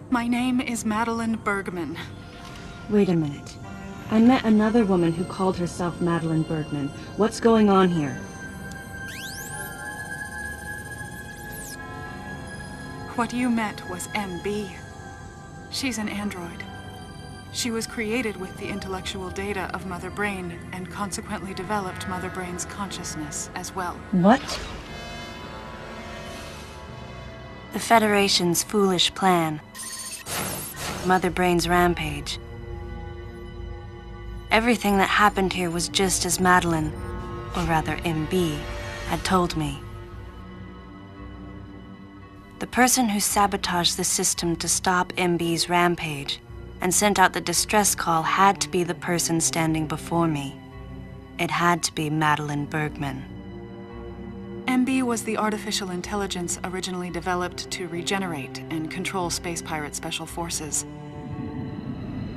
My name is Madeline Bergman. Wait a minute. I met another woman who called herself Madeline Bergman. What's going on here? What you met was MB. She's an android. She was created with the intellectual data of Mother Brain and consequently developed Mother Brain's consciousness as well. What? The Federation's foolish plan. Mother Brain's rampage. Everything that happened here was just as Madeline, or rather MB, had told me. The person who sabotaged the system to stop MB's rampage and sent out the distress call had to be the person standing before me. It had to be Madeline Bergman. MB was the artificial intelligence originally developed to regenerate and control space pirate special forces.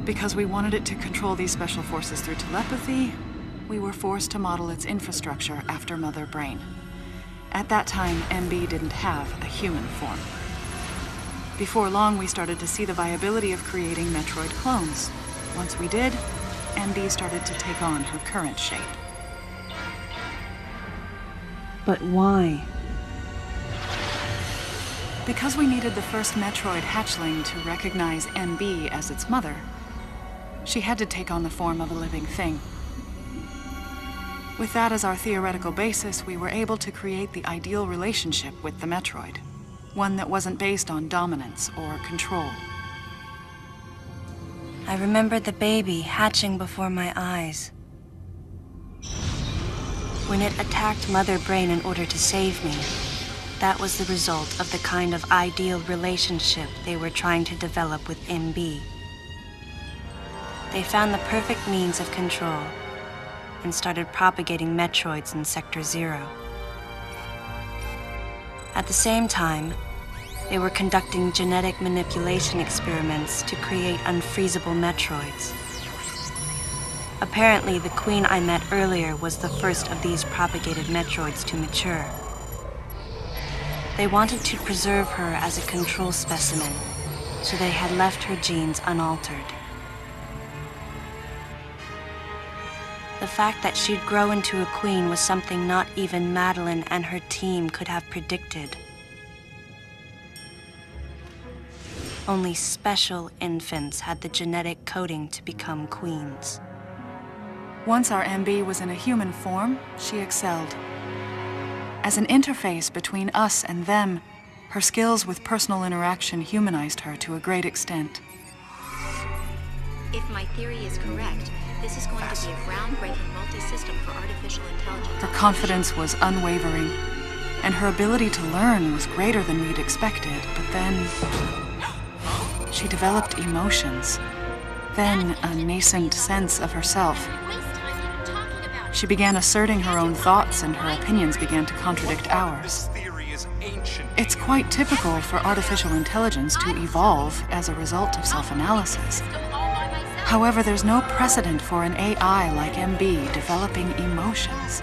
Because we wanted it to control these special forces through telepathy, we were forced to model its infrastructure after Mother Brain. At that time, MB didn't have a human form. Before long, we started to see the viability of creating Metroid clones. Once we did, MB started to take on her current shape. But why? Because we needed the first Metroid hatchling to recognize MB as its mother, she had to take on the form of a living thing. With that as our theoretical basis, we were able to create the ideal relationship with the Metroid. One that wasn't based on dominance or control. I remembered the baby hatching before my eyes. When it attacked Mother Brain in order to save me, that was the result of the kind of ideal relationship they were trying to develop with MB. They found the perfect means of control and started propagating Metroids in Sector 0. At the same time, they were conducting genetic manipulation experiments to create unfreezable Metroids. Apparently, the queen I met earlier was the first of these propagated Metroids to mature. They wanted to preserve her as a control specimen, so they had left her genes unaltered. The fact that she'd grow into a queen was something not even Madeline and her team could have predicted. Only special infants had the genetic coding to become queens. Once our MB was in a human form, she excelled. As an interface between us and them, her skills with personal interaction humanized her to a great extent. If my theory is correct, this is going to be a groundbreaking multi-system for artificial intelligence. Her confidence was unwavering, and her ability to learn was greater than we'd expected, but then she developed emotions, then a nascent sense of herself. She began asserting her own thoughts, and her opinions began to contradict ours. It's quite typical for artificial intelligence to evolve as a result of self-analysis. However, there's no precedent for an AI like MB developing emotions.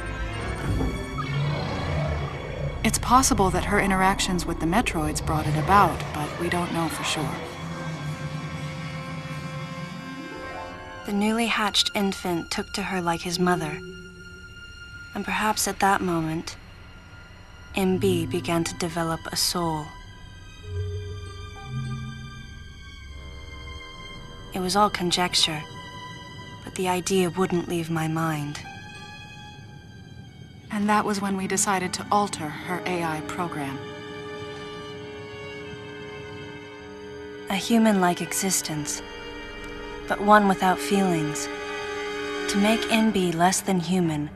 It's possible that her interactions with the Metroids brought it about, but we don't know for sure. The newly hatched infant took to her like his mother. And perhaps at that moment, MB began to develop a soul. It was all conjecture, but the idea wouldn't leave my mind. And that was when we decided to alter her AI program. A human-like existence, but one without feelings. To make MB less than human,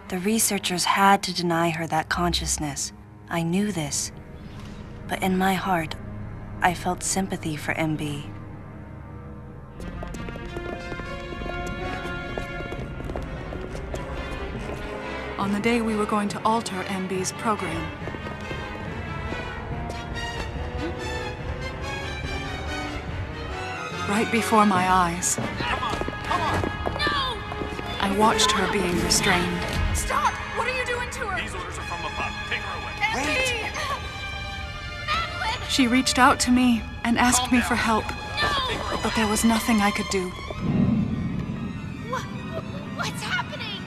the researchers had to deny her that consciousness. I knew this, but in my heart, I felt sympathy for MB. On the day we were going to alter MB's program, right before my eyes, I watched her being restrained. Stop! What are you doing to her? These orders are from above. Take her away. Wait! Madeline! She reached out to me and asked me for help. But there was nothing I could do. What's happening?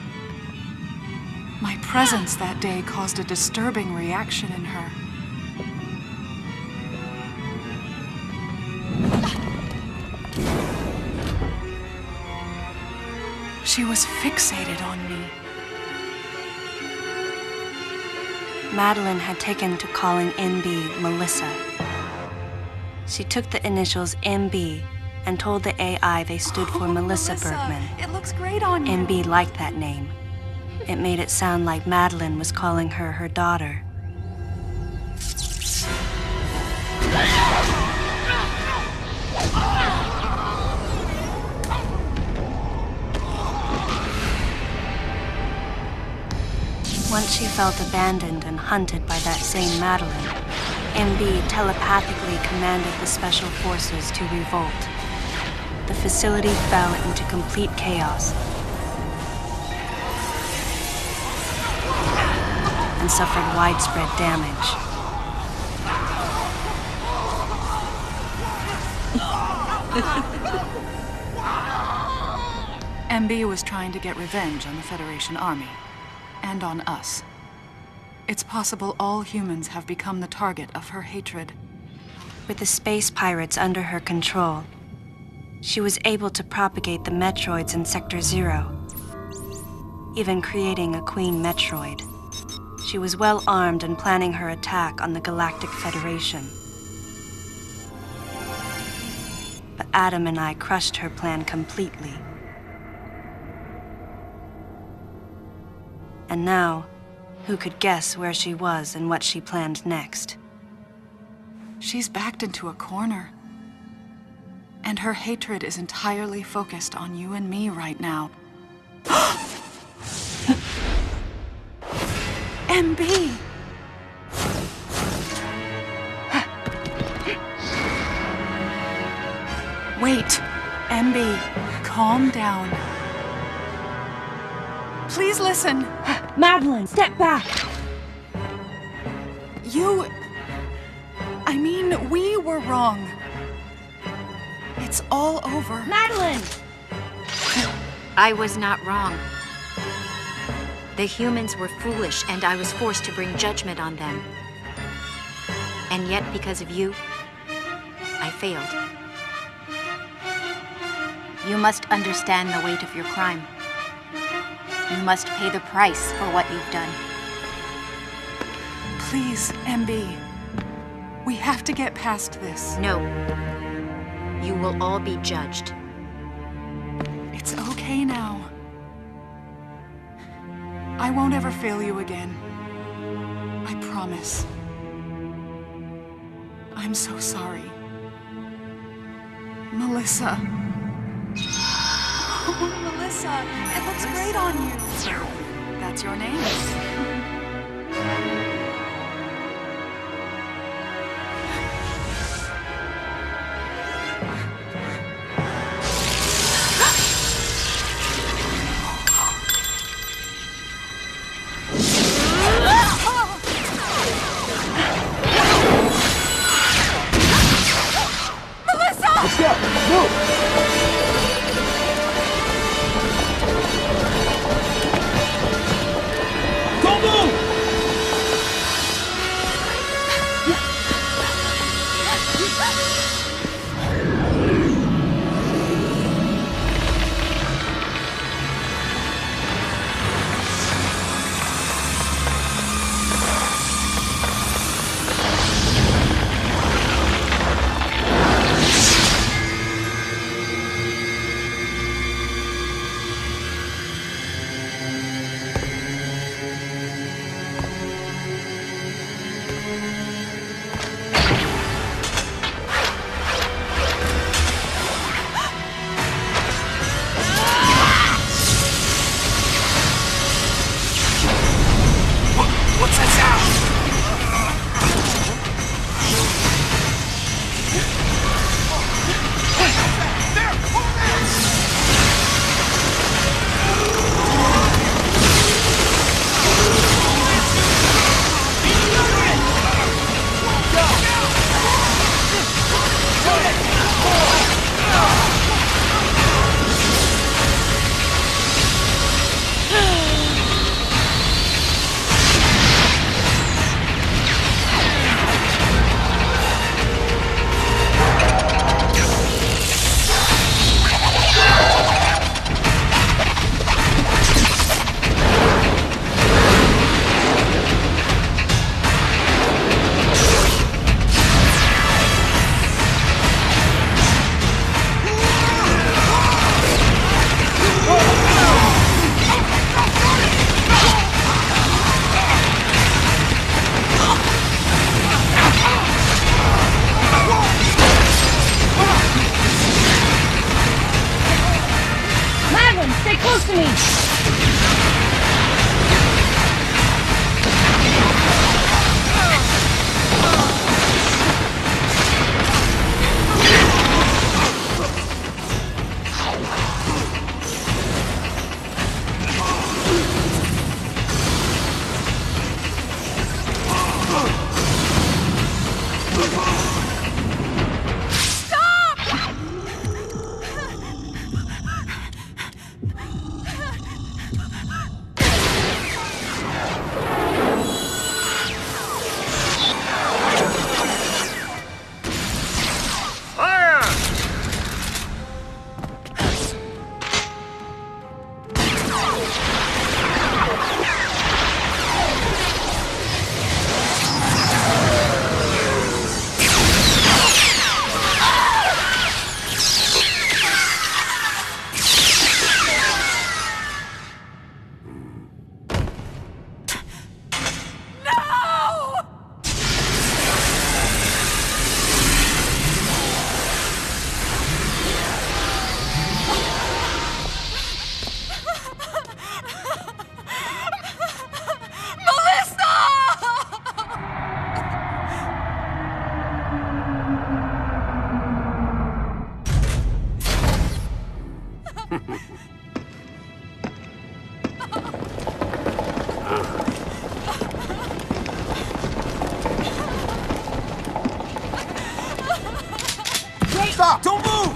My presence that day caused a disturbing reaction in her. She was fixated on me. Madeline had taken to calling MB Melissa. She took the initials MB and told the AI they stood for Melissa Bergman. It looks great on you. MB liked that name. It made it sound like Madeline was calling her her daughter. Once she felt abandoned and hunted by that same Madeline, MB telepathically commanded the special forces to revolt. The facility fell into complete chaos and suffered widespread damage. MB was trying to get revenge on the Federation Army. And on us. It's possible all humans have become the target of her hatred. With the space pirates under her control, she was able to propagate the Metroids in Sector 0, even creating a Queen Metroid. She was well armed and planning her attack on the Galactic Federation. But Adam and I crushed her plan completely. And now, who could guess where she was and what she planned next? She's backed into a corner. And her hatred is entirely focused on you and me right now. MB! Wait, MB, calm down. Please listen. Madeline, step back! We were wrong. It's all over. Madeline! I was not wrong. The humans were foolish, and I was forced to bring judgment on them. And yet, because of you, I failed. You must understand the weight of your crime. You must pay the price for what you've done. Please, MB. We have to get past this. No. You will all be judged. It's okay now. I won't ever fail you again. I promise. I'm so sorry. Melissa. Oh, Melissa, it looks great on you. That's your name. Let's go! Move! to me! Stop! Don't move!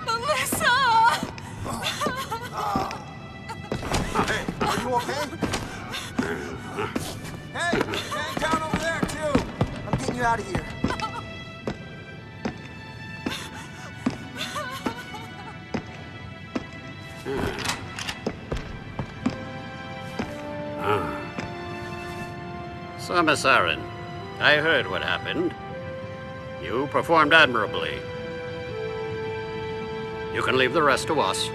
Melissa! Hey, are you okay? Hey, hang down over there, too! I'm getting you out of here. Samus Aran, I heard what happened. You performed admirably. You can leave the rest to us.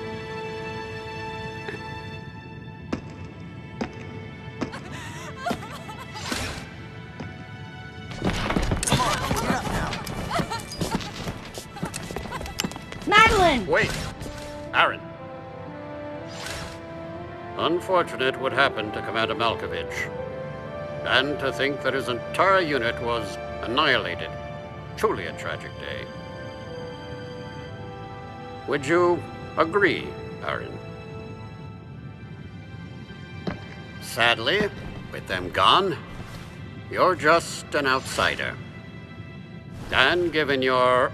Come on, get up now. Madeline! Wait, Aran. Unfortunate what happened to Commander Malkovich. And to think that his entire unit was annihilated. Truly a tragic day. Would you agree, Aran? Sadly, with them gone, you're just an outsider. And given your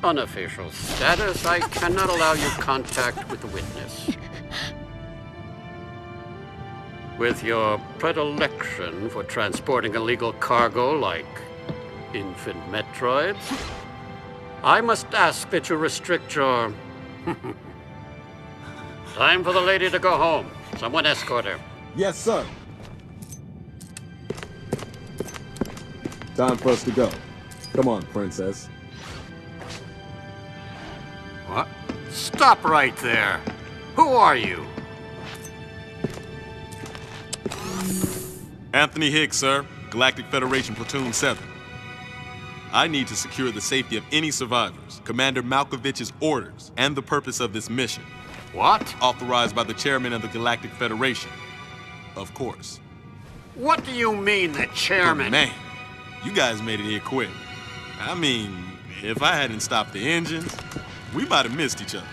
unofficial status, I cannot allow you contact with the witness. With your predilection for transporting illegal cargo like infant Metroids, I must ask that you restrict your... Time for the lady to go home. Someone escort her. Yes, sir. Time for us to go. Come on, princess. What? Stop right there. Who are you? Anthony Hicks, sir. Galactic Federation Platoon 7. I need to secure the safety of any survivors, Commander Malkovich's orders, and the purpose of this mission. What? Authorized by the chairman of the Galactic Federation. Of course. What do you mean, the chairman? But man, you guys made it here quick. I mean, if I hadn't stopped the engines, we might have missed each other.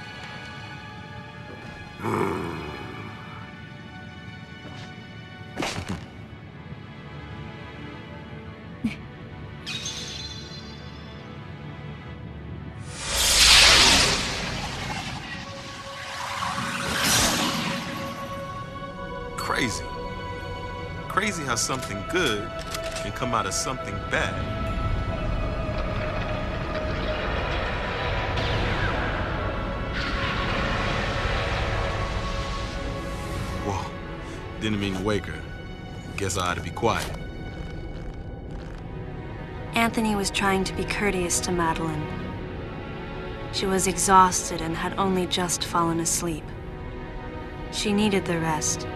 Crazy. Crazy how something good can come out of something bad. Whoa. Didn't mean to wake her. Guess I ought to be quiet. Anthony was trying to be courteous to Madeline. She was exhausted and had only just fallen asleep. She needed the rest.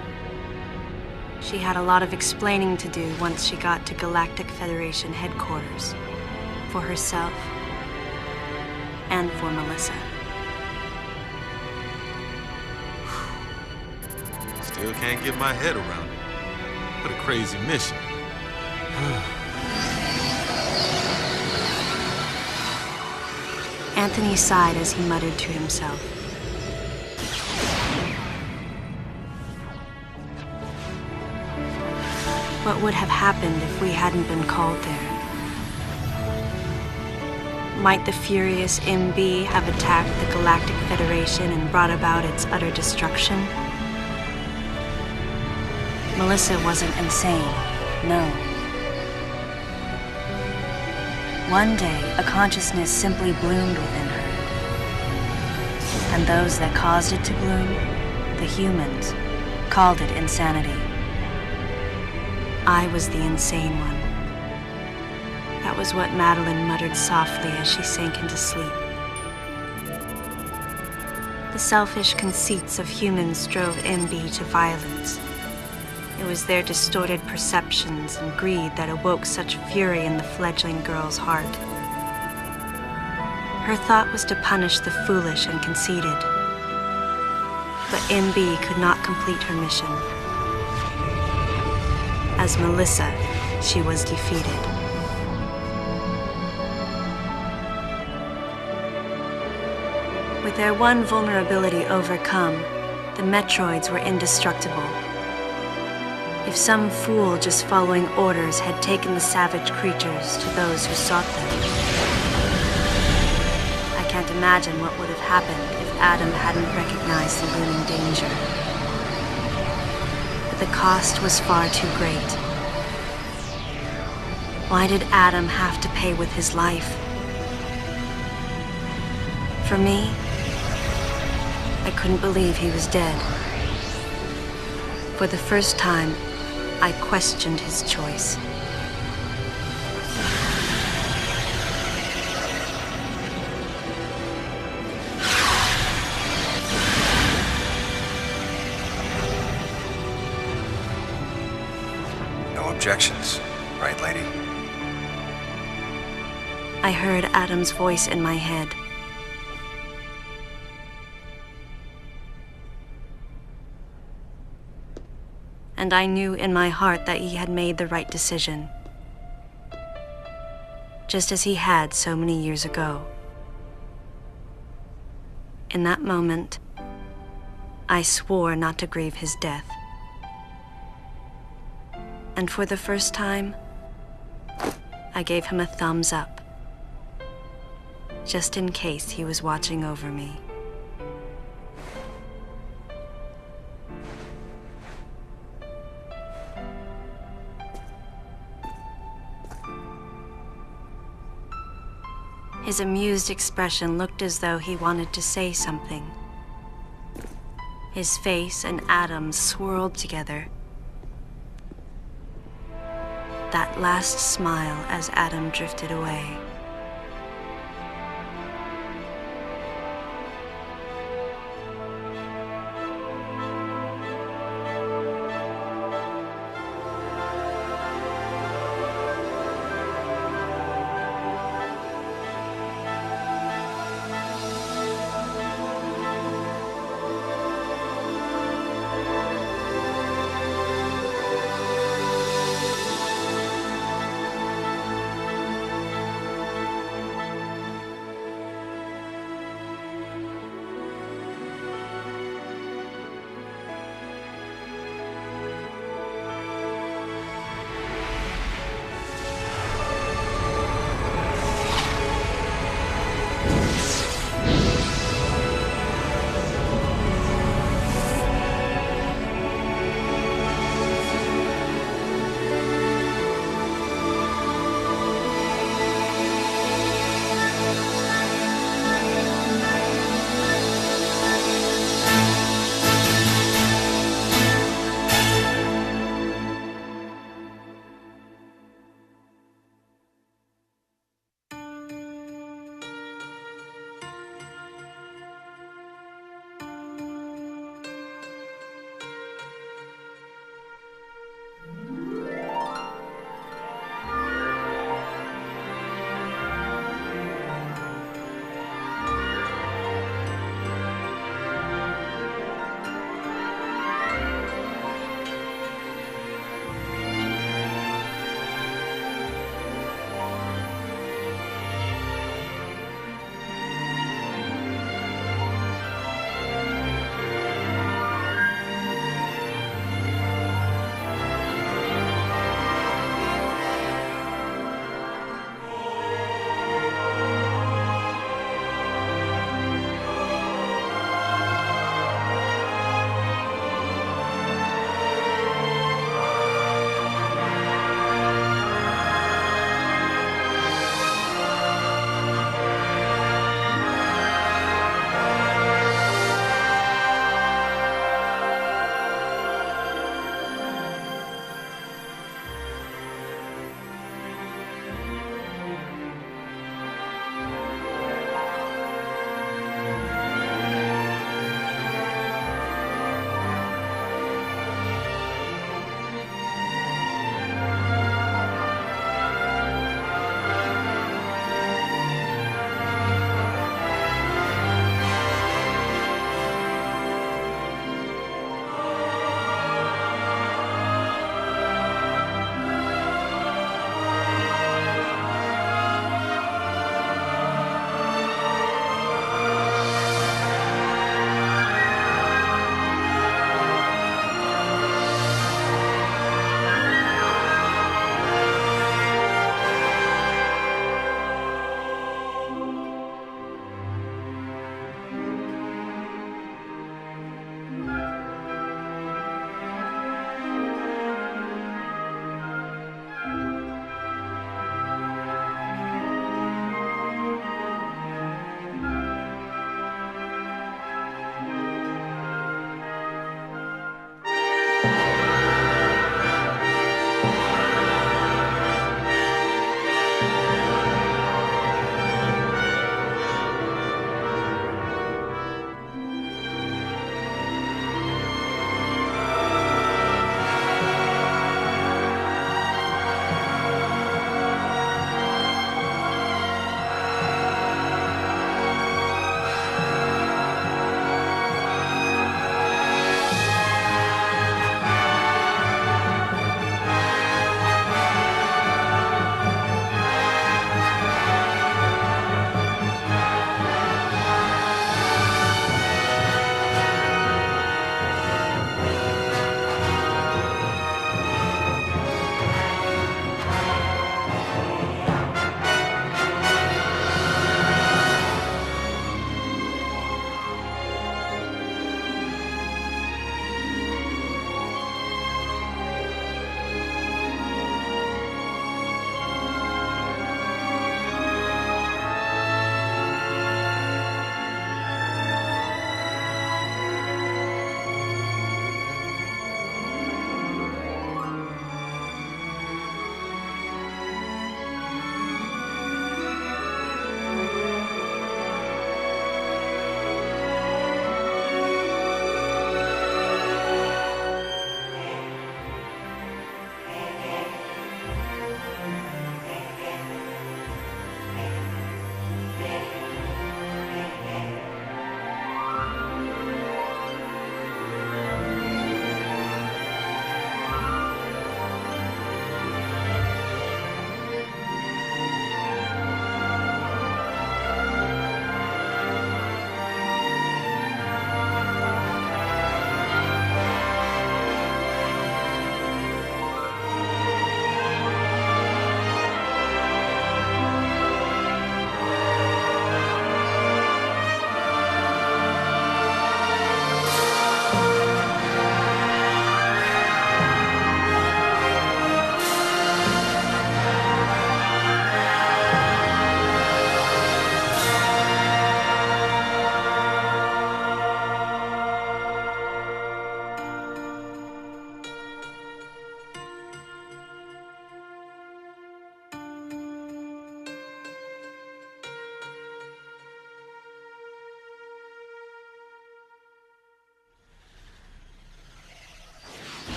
She had a lot of explaining to do once she got to Galactic Federation headquarters. For herself. and for Melissa. Still can't get my head around it. What a crazy mission. Anthony sighed as he muttered to himself. What would have happened if we hadn't been called there? Might the furious MB have attacked the Galactic Federation and brought about its utter destruction? Melissa wasn't insane, no. One day, a consciousness simply bloomed within her. And those that caused it to bloom, the humans, called it insanity. I was the insane one. That was what Madeline muttered softly as she sank into sleep. The selfish conceits of humans drove MB to violence. It was their distorted perceptions and greed that awoke such fury in the fledgling girl's heart. Her thought was to punish the foolish and conceited. But MB could not complete her mission. As Melissa, she was defeated. With their one vulnerability overcome, the Metroids were indestructible. If some fool just following orders had taken the savage creatures to those who sought them. I can't imagine what would have happened if Adam hadn't recognized the looming danger. But the cost was far too great. Why did Adam have to pay with his life? For me, I couldn't believe he was dead. For the first time, I questioned his choice. No objections, right, lady? I heard Adam's voice in my head. And I knew in my heart that he had made the right decision. Just as he had so many years ago. In that moment, I swore not to grieve his death. And for the first time, I gave him a thumbs up, just in case he was watching over me. His amused expression looked as though he wanted to say something. His face and Adam's swirled together. That last smile as Adam drifted away.